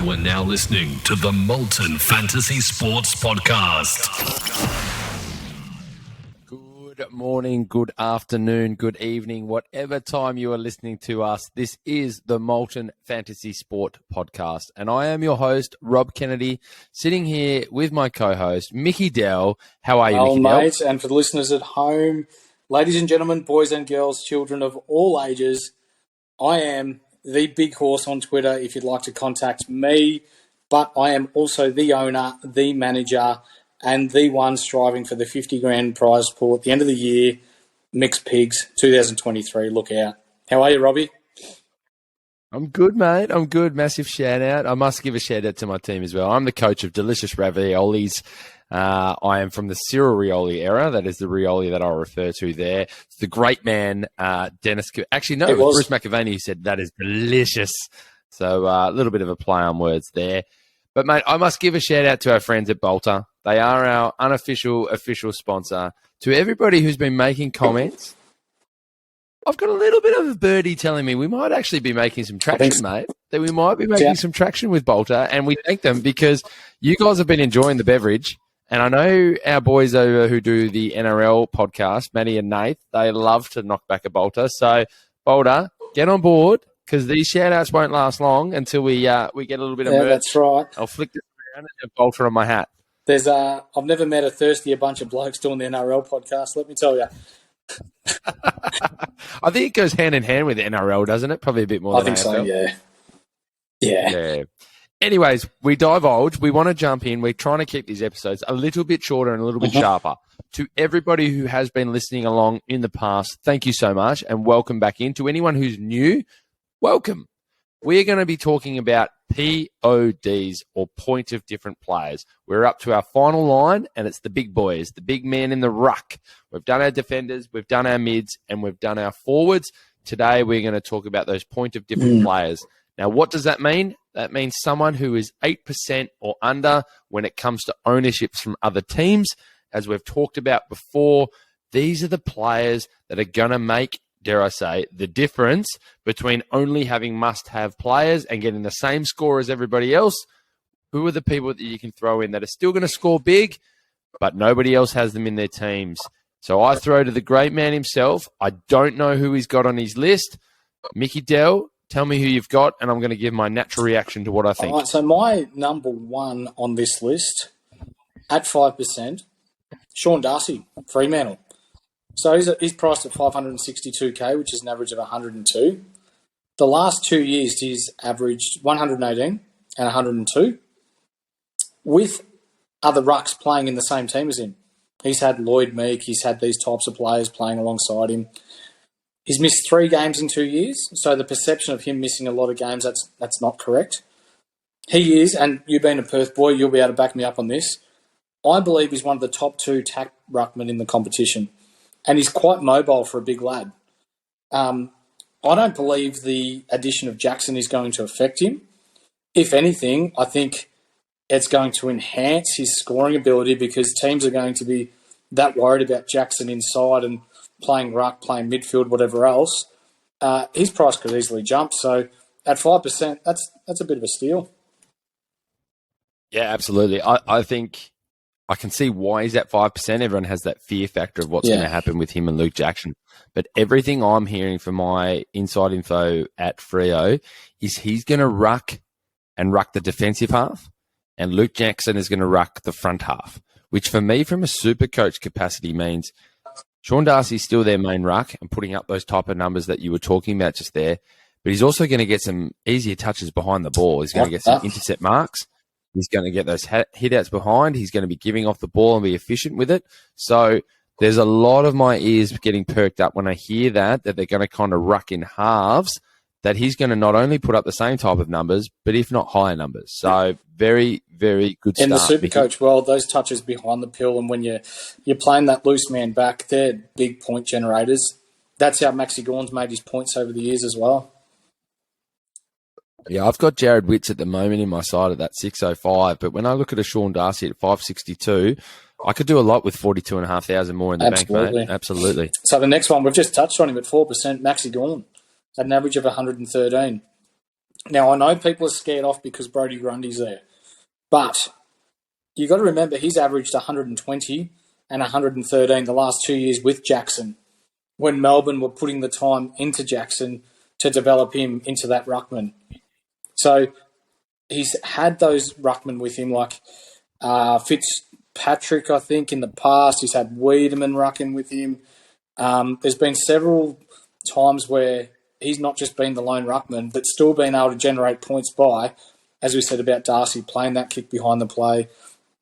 You are now listening to the Molten Fantasy Sports Podcast. Good morning, good afternoon, good evening, whatever time you are listening to us. This is the Molten Fantasy Sport Podcast, and I am your host, Rob Kennedy, sitting here with my co-host, Mickie Dell. How are you, Well, Mickie Dell? mate, and for the listeners at home, ladies and gentlemen, boys and girls, children of all ages, I am the big horse on Twitter if you'd like to contact me, but I am also the owner, the manager, and the one striving for the 50 grand prize pool at the end of the year. Mixed Pigs 2023. Look out. How are you, Robbie? I'm good, mate. I'm good. Massive shout out. I must give a shout out to my team as well. I'm the coach of Delicious Raviolis. I am from the Cyril Rioli era. That is the Rioli that I refer to there. It's the great man, Dennis. Actually, no, it was Bruce McAvaney who said that is delicious. So a little bit of a play on words there. But, mate, I must give a shout out to our friends at Bolter. They are our unofficial, official sponsor. To everybody who's been making comments, I've got a little bit of a birdie telling me we might actually be making some traction, mate. That we might be making some traction with Bolter, and we thank them because you guys have been enjoying the beverage. And I know our boys over who do the NRL podcast, Matty and Nath, they love to knock back a Bolter. So, Bolter, get on board because these shout-outs won't last long until we get a little bit of merch. That's right. I'll flick this around and have Bolter on my hat. I've never met a thirstier bunch of blokes doing the NRL podcast, let me tell you. I think it goes hand in hand with the NRL, doesn't it? Probably a bit more than AFL. So, yeah. Anyways, we divulge. We want to jump in. We're trying to keep these episodes a little bit shorter and a little bit sharper. To everybody who has been listening along in the past, thank you so much and welcome back in. To anyone who's new, welcome. We're going to be talking about PODs or point of different players. We're up to our final line and it's the big boys, the big man in the ruck. We've done our defenders, we've done our mids, and we've done our forwards. Today we're going to talk about those point of different players. Now, what does that mean? That means someone who is 8% or under when it comes to ownerships from other teams. As we've talked about before, these are the players that are going to make, dare I say, the difference between only having must-have players and getting the same score as everybody else. Who are the people that you can throw in that are still going to score big, but nobody else has them in their teams? So I throw to the great man himself. I don't know who he's got on his list. Mickie Dell, tell me who you've got, and I'm going to give my natural reaction to what I think. All right, so my number one on this list, at 5%, Sean Darcy, Fremantle. So he's priced at 562K, which is an average of 102. The last 2 years, he's averaged 118 and 102 with other rucks playing in the same team as him. He's had Lloyd Meek. He's had these types of players playing alongside him. He's missed 3 games in 2 years, so the perception of him missing a lot of games, that's not correct. He is, and you being a Perth boy, you'll be able to back me up on this. I believe he's one of the top 2 tack ruckmen in the competition. And he's quite mobile for a big lad. I don't believe the addition of Jackson is going to affect him. If anything, I think it's going to enhance his scoring ability because teams are going to be that worried about Jackson inside and playing ruck, playing midfield, whatever else. His price could easily jump. So at 5%, that's a bit of a steal. Yeah, absolutely. I think I can see why he's at 5%. Everyone has that fear factor of what's going to happen with him and Luke Jackson. But everything I'm hearing from my inside info at Freo is he's going to ruck the defensive half, and Luke Jackson is going to ruck the front half, which for me, from a super coach capacity, means Sean Darcy's still their main ruck and putting up those type of numbers that you were talking about just there. But he's also going to get some easier touches behind the ball. He's going to get some intercept marks. He's going to get those hit-outs behind. He's going to be giving off the ball and be efficient with it. So there's a lot of my ears getting perked up when I hear that they're going to kind of ruck in halves, that he's going to not only put up the same type of numbers, but if not higher numbers. So very, very good start. In the Supercoach world, those touches behind the pill and when you're playing that loose man back, they're big point generators. That's how Maxi Gawn's made his points over the years as well. Yeah, I've got Jared Witts at the moment in my side at that 605, but when I look at a Sean Darcy at 562, I could do a lot with 42,500 more in the bank, mate. Absolutely. So the next one, we've just touched on him at 4%, Maxi Gawn, at an average of 113. Now, I know people are scared off because Brodie Grundy's there, but you got to remember he's averaged 120 and 113 the last 2 years with Jackson, when Melbourne were putting the time into Jackson to develop him into that ruckman. So he's had those ruckmen with him, like Fitzpatrick, I think, in the past. He's had Wiedemann rucking with him. There's been several times where he's not just been the lone ruckman, but still been able to generate points by, as we said about Darcy, playing that kick behind the play,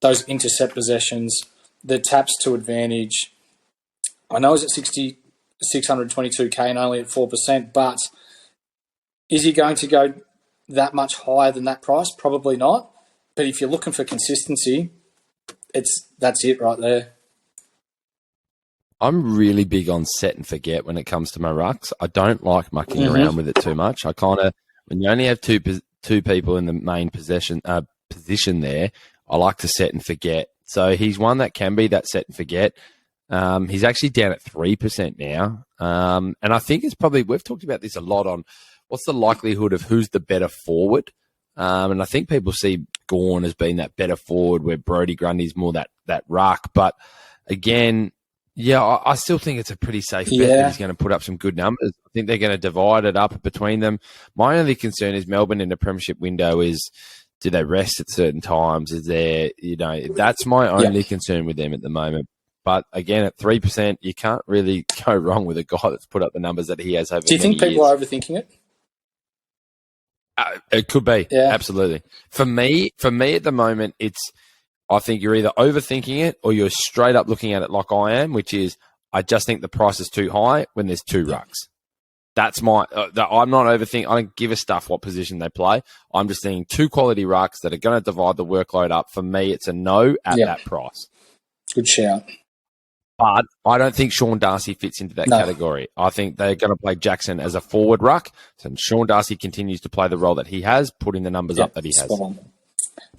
those intercept possessions, the taps to advantage. I know he's at 622k and only at 4%, but is he going to go that much higher than that price? Probably not. But if you're looking for consistency, that's it right there. I'm really big on set and forget when it comes to my rucks. I don't like mucking around with it too much. I kind of, when you only have two people in the main position there, I like to set and forget. So he's one that can be that set and forget. He's actually down at 3% now. And I think it's probably, we've talked about this a lot on what's the likelihood of who's the better forward. And I think people see Gawn as being that better forward where Brodie Grundy's more that ruck. But again, yeah, I still think it's a pretty safe bet that he's going to put up some good numbers. I think they're going to divide it up between them. My only concern is Melbourne in the premiership window is, do they rest at certain times? Is there, that's my only concern with them at the moment. But again, at 3%, you can't really go wrong with a guy that's put up the numbers that he has over Do you think people are overthinking it? It could be, absolutely. For me at the moment, I think you're either overthinking it or you're straight up looking at it like I am, which is I just think the price is too high when there's two rucks. That's my. I'm not overthinking. I don't give a stuff what position they play. I'm just thinking two quality rucks that are going to divide the workload up. For me, it's a no at that price. Good shout. But I don't think Sean Darcy fits into that category. I think they're going to play Jackson as a forward ruck. So Sean Darcy continues to play the role that he has, putting the numbers up that he has. On.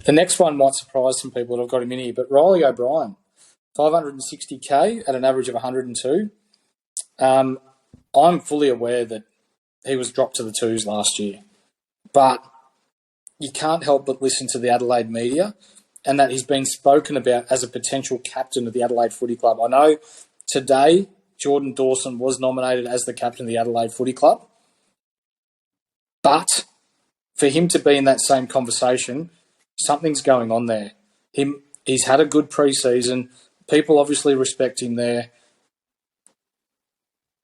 The next one might surprise some people that have got him in here, but Riley O'Brien, 560k at an average of 102. I'm fully aware that he was dropped to the twos last year, but you can't help but listen to the Adelaide media and that he's been spoken about as a potential captain of the Adelaide Footy Club. I know today Jordan Dawson was nominated as the captain of the Adelaide Footy Club, but for him to be in that same conversation, something's going on there. He's had a good pre-season. People obviously respect him there.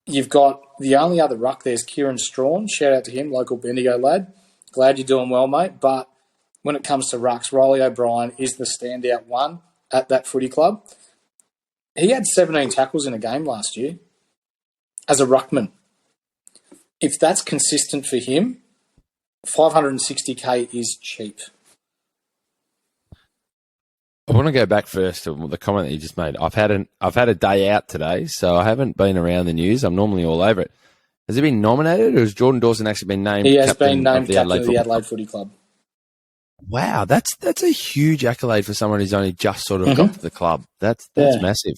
You've got the only other ruck there is Kieran Strawn. Shout out to him, local Bendigo lad. Glad you're doing well, mate. But when it comes to rucks, Riley O'Brien is the standout one at that footy club. He had 17 tackles in a game last year as a ruckman. If that's consistent for him, 560k is cheap. I want to go back first to the comment that you just made. I've had a day out today, so I haven't been around the news. I'm normally all over it. Has he been nominated, or has Jordan Dawson actually been named? He has been named captain of the Adelaide Footy Club. Wow, that's a huge accolade for someone who's only just sort of got to the club. That's massive.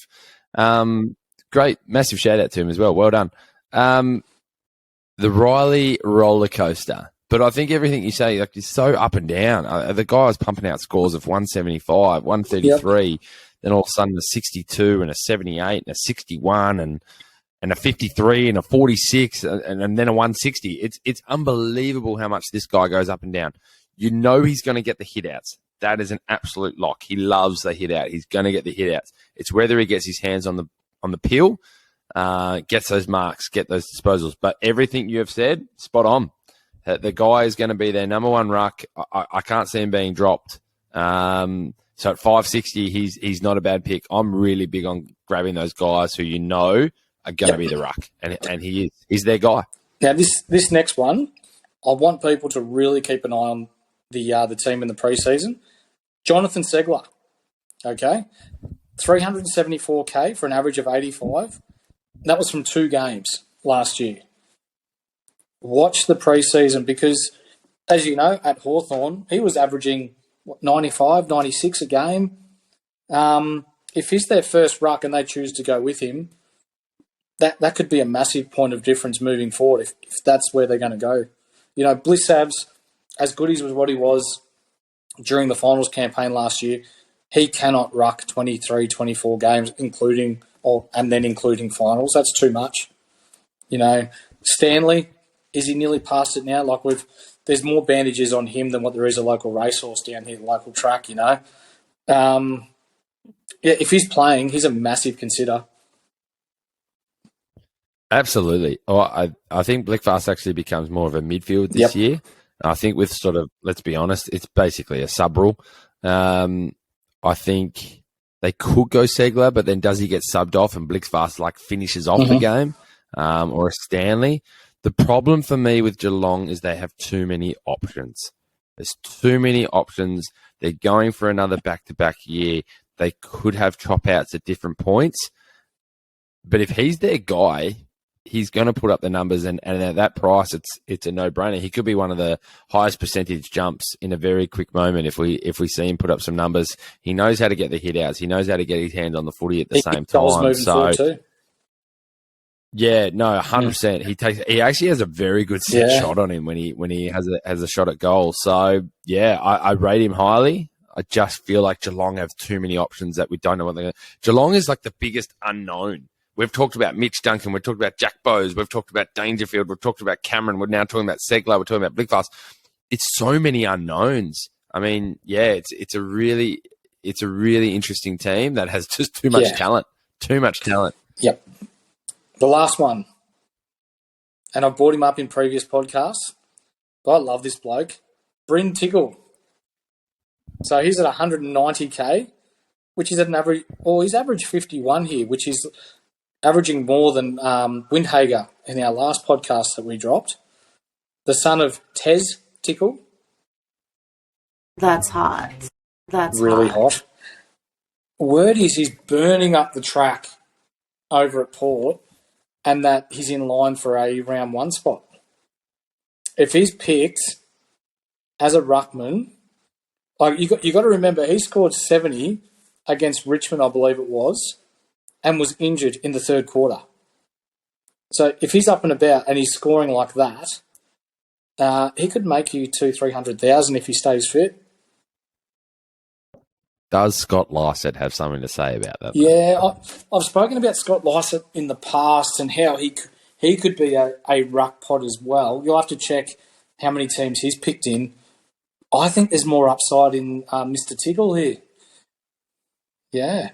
Great, massive shout out to him as well. Well done. The Riley roller coaster. But I think everything you say, like, is so up and down. The guy's pumping out scores of 175, 133, then all of a sudden a 62 and a 78 and a 61 and a 53 and a 46 and then a 160. It's unbelievable how much this guy goes up and down. You know he's going to get the hit outs. That is an absolute lock. He loves the hit out. He's going to get the hit outs. It's whether he gets his hands on the peel, gets those marks, get those disposals. But everything you have said, spot on. The guy is going to be their number one ruck. I can't see him being dropped. So at 560, he's not a bad pick. I'm really big on grabbing those guys who you know are going to be the ruck, and he is. He's their guy. Now this next one, I want people to really keep an eye on the team in the preseason. Jonathan Segler, okay, 374k for an average of 85. That was from 2 games last year. Watch the preseason because, as you know, at Hawthorn, he was averaging 95, 96 a game. If he's their first ruck and they choose to go with him, that could be a massive point of difference moving forward if that's where they're going to go. You know, Blissabs as good as what he was during the finals campaign last year, he cannot ruck 23, 24 games, including finals. That's too much. You know, Stanley, is he nearly past it now? Like there's more bandages on him than what there is a local racehorse down here, the local track, you know. If he's playing, he's a massive consider. Absolutely. Oh, I think Blickfast actually becomes more of a midfield this year. I think with sort of, let's be honest, it's basically a sub rule. I think they could go Segler, but then does he get subbed off and Blickfast like finishes off the game, or a Stanley? The problem for me with Geelong is they have too many options. There's too many options. They're going for another back-to-back year. They could have chop-outs at different points. But if he's their guy, he's going to put up the numbers, and at that price, it's a no-brainer. He could be one of the highest percentage jumps in a very quick moment if we see him put up some numbers. He knows how to get the hit-outs. He knows how to get his hand on the footy at the same time. So, yeah, no, 100%. He actually has a very good set shot on him when he has a shot at goal. So yeah, I rate him highly. I just feel like Geelong have too many options that we don't know what they're going to. Geelong is like the biggest unknown. We've talked about Mitch Duncan. We've talked about Jack Bowes. We've talked about Dangerfield. We've talked about Cameron. We're now talking about Segler. We're talking about Blickfast. It's so many unknowns. I mean, yeah, it's a really interesting team that has just too much talent. Too much talent. Yep. The last one, and I've brought him up in previous podcasts, but I love this bloke, Bryn Tickle. So he's at 190K, which is at an average, he's averaged 51 here, which is averaging more than Windhager in our last podcast that we dropped. The son of Tez Tickle. That's hot. That's really hot. Word is he's burning up the track over at Port, and that he's in line for a round one spot. If he's picked as a ruckman, like you got to remember, he scored 70 against Richmond, I believe it was, and was injured in the third quarter. So if he's up and about and he's scoring like that, he could make you 200,000-300,000 if he stays fit. Does Scott Lycett have something to say about that? Yeah, I've spoken about Scott Lycett in the past and how he could be a ruck pod as well. You'll have to check how many teams he's picked in. I think there's more upside in Mr. Tickle here. Yeah.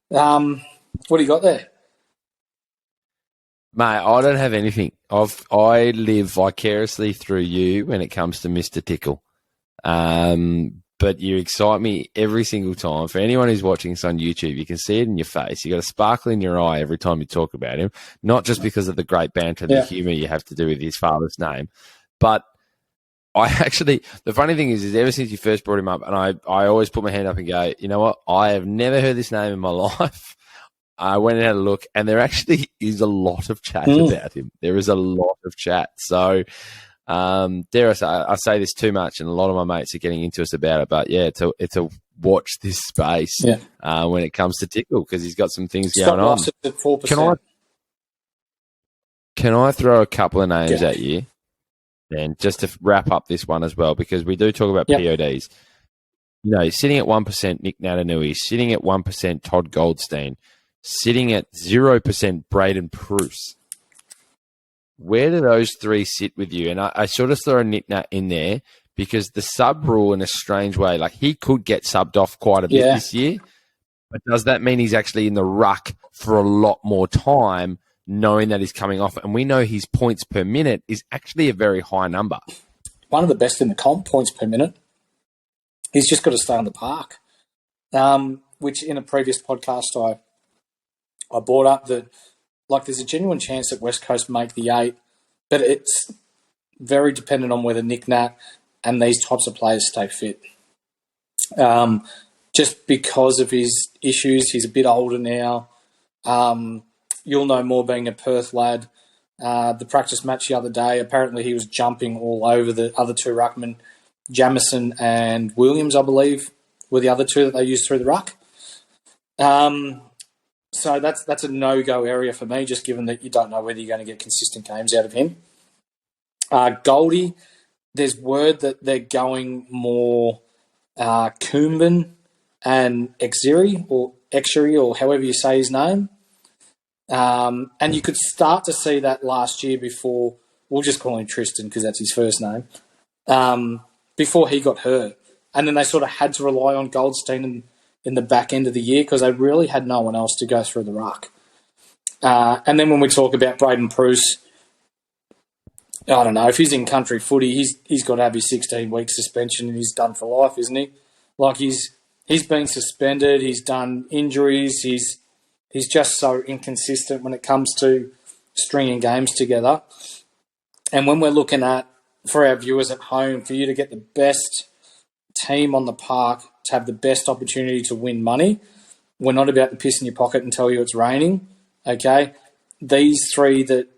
What do you got there? Mate, I don't have anything. I live vicariously through you when it comes to Mr. Tickle. But you excite me every single time. For anyone who's watching this on YouTube, you can see it in your face. You got a sparkle in your eye every time you talk about him, not just because of the great banter, the humour you have to do with his father's name, but the funny thing is ever since you first brought him up, and I always put my hand up and go, you know what? I have never heard this name in my life. I went and had a look, and there actually is a lot of chat about him. There is a lot of chat. So, dare I say this too much, and a lot of my mates are getting into us about it. But yeah, it's a watch this space when it comes to Tickle, because he's got some things going on. At 4%. Can I throw a couple of names at you, and just to wrap up this one as well, because we do talk about PODs. You know, sitting at 1%, Nick Natanui, sitting at 1%, Todd Goldstein, sitting at 0%, Braden Pruce. Where do those three sit with you? And I sort of throw a Nick Nat in there because the sub rule, in a strange way, like he could get subbed off quite a bit this year, but does that mean he's actually in the ruck for a lot more time, knowing that he's coming off? And we know his points per minute is actually a very high number. One of the best in the comp, points per minute. He's just got to stay on the park, which in a previous podcast I brought up that, like, there's a genuine chance that West Coast make the 8, but it's very dependent on whether Nick Nat and these types of players stay fit. Just because of his issues, he's a bit older now. You'll know more being a Perth lad. The practice match the other day, apparently he was jumping all over the other two ruckmen. Jamison and Williams, I believe, were the other two that they used through the ruck. So that's a no-go area for me, just given that you don't know whether you're going to get consistent games out of him. Goldie, there's word that they're going more Kumbin and Exiri or however you say his name. And you could start to see that last year before, we'll just call him Tristan because that's his first name, before he got hurt. And then they sort of had to rely on Goldstein in the back end of the year because they really had no one else to go through the ruck. And then when we talk about Braden Bruce, I don't know, if he's in country footy, he's got to have his 16-week suspension and he's done for life, isn't he? Like he's been suspended, he's done injuries, he's just so inconsistent when it comes to stringing games together. And when we're looking at, for our viewers at home, for you to get the best team on the park, to have the best opportunity to win money, we're not about to piss in your pocket and tell you it's raining, okay? These three that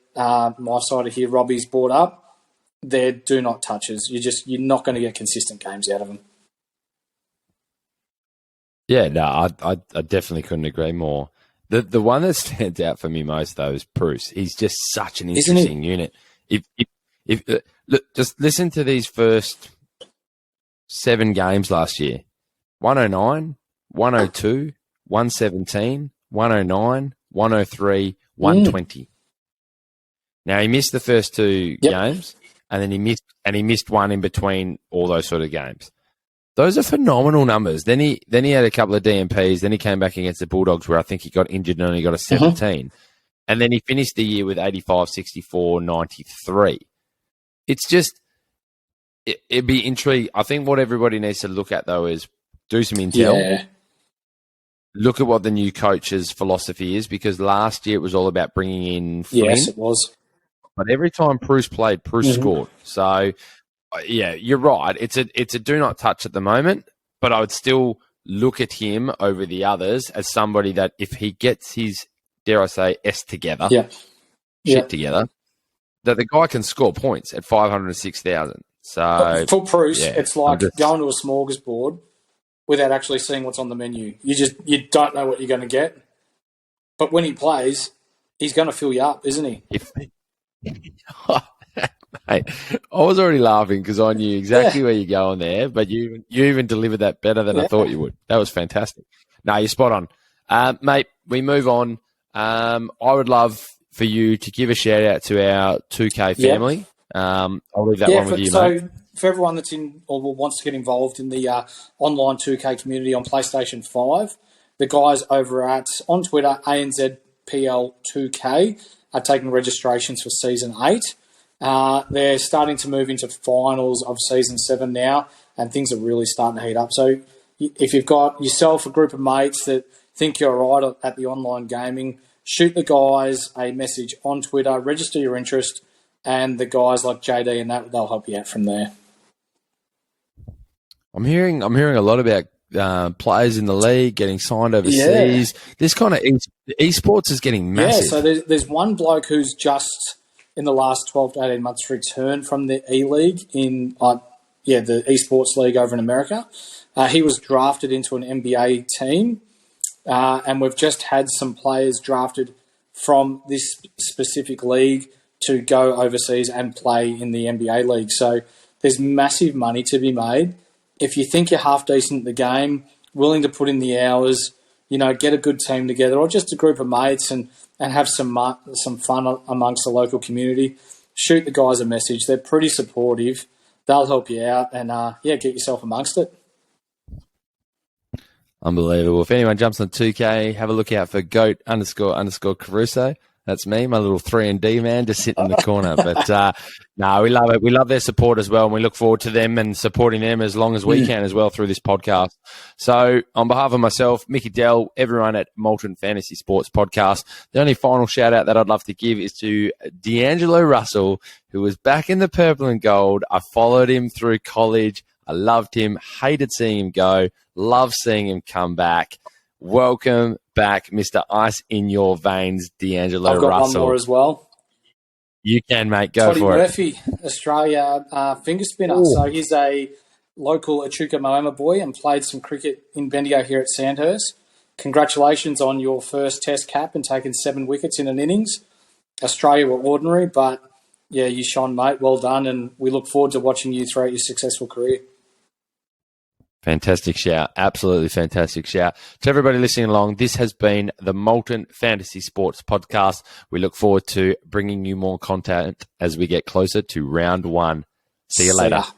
my side of here, Robbie's brought up, they're do not touches. You're not going to get consistent games out of them. Yeah, no, I definitely couldn't agree more. The one that stands out for me most, though, is Bruce. He's just such an interesting unit. If look, just listen to these first 7 games last year: 109, 102, 117, 109, 103, 120. Now he missed the first 2 games, and then he missed one in between all those sort of games. Those are phenomenal numbers. Then he had a couple of DMPs. Then he came back against the Bulldogs where I think he got injured and only got a 17. And then he finished the year with 85, 64, 93. It's just, it'd be intriguing. I think what everybody needs to look at, though, is do some intel. Yeah. Look at what the new coach's philosophy is, because last year it was all about bringing in Flynn. Yes, it was. But every time Bruce played, Bruce scored. So, yeah, you're right. It's a do not touch at the moment, but I would still look at him over the others as somebody that if he gets his, dare I say, together, together, that the guy can score points at 506,000. So for Bruce, it's like going to a smorgasbord without actually seeing what's on the menu. You don't know what you're going to get. But when he plays, he's going to fill you up, isn't he? Mate, I was already laughing because I knew exactly where you're going there, but you even delivered that better than I thought you would. That was fantastic. No, you're spot on. Mate, we move on. I would love for you to give a shout out to our 2K family. I'll leave that one with you, mate. So for everyone that's in or wants to get involved in the online 2K community on PlayStation 5, the guys over at, on Twitter, ANZPL2K, are taking registrations for Season 8. They're starting to move into finals of Season 7 now, and things are really starting to heat up. So if you've got yourself a group of mates that think you're all right at the online gaming, shoot the guys a message on Twitter, register your interest, and the guys like JD and that, they'll help you out from there. I'm hearing a lot about players in the league getting signed overseas. This kind of esports is getting massive. Yeah, so there's one bloke who's just in the last 12 to 18 months returned from the E-League in the esports league over in America. He was drafted into an NBA team, and we've just had some players drafted from this specific league to go overseas and play in the NBA league. So there's massive money to be made. If you think you're half decent at the game, willing to put in the hours, get a good team together, or just a group of mates and have some fun amongst the local community, shoot the guys a message. They're pretty supportive. They'll help you out and, get yourself amongst it. Unbelievable. If anyone jumps on 2K, have a look out for goat__Caruso. That's me, my little 3&D man, just sitting in the corner. But no, we love it. We love their support as well, and we look forward to them and supporting them as long as we can as well through this podcast. So on behalf of myself, Mickie Dell, everyone at Molten Fantasy Sports Podcast, the only final shout-out that I'd love to give is to D'Angelo Russell, who was back in the purple and gold. I followed him through college. I loved him, hated seeing him go, love seeing him come back. Welcome back, Mr. Ice in your veins, D'Angelo Russell. I've got one more as well. You can, mate. Go Toddy for Murphy, Australia finger spinner. Ooh. So he's a local Echuca Moama boy and played some cricket in Bendigo here at Sandhurst. Congratulations on your first test cap and taking 7 wickets in an innings. Australia were ordinary, but Yeah, you shone, mate. Well done, and we look forward to watching you throughout your successful career. Fantastic shout. Absolutely fantastic shout. To everybody listening along, this has been the Molten Fantasy Sports Podcast. We look forward to bringing you more content as we get closer to round one. See you later. Ya.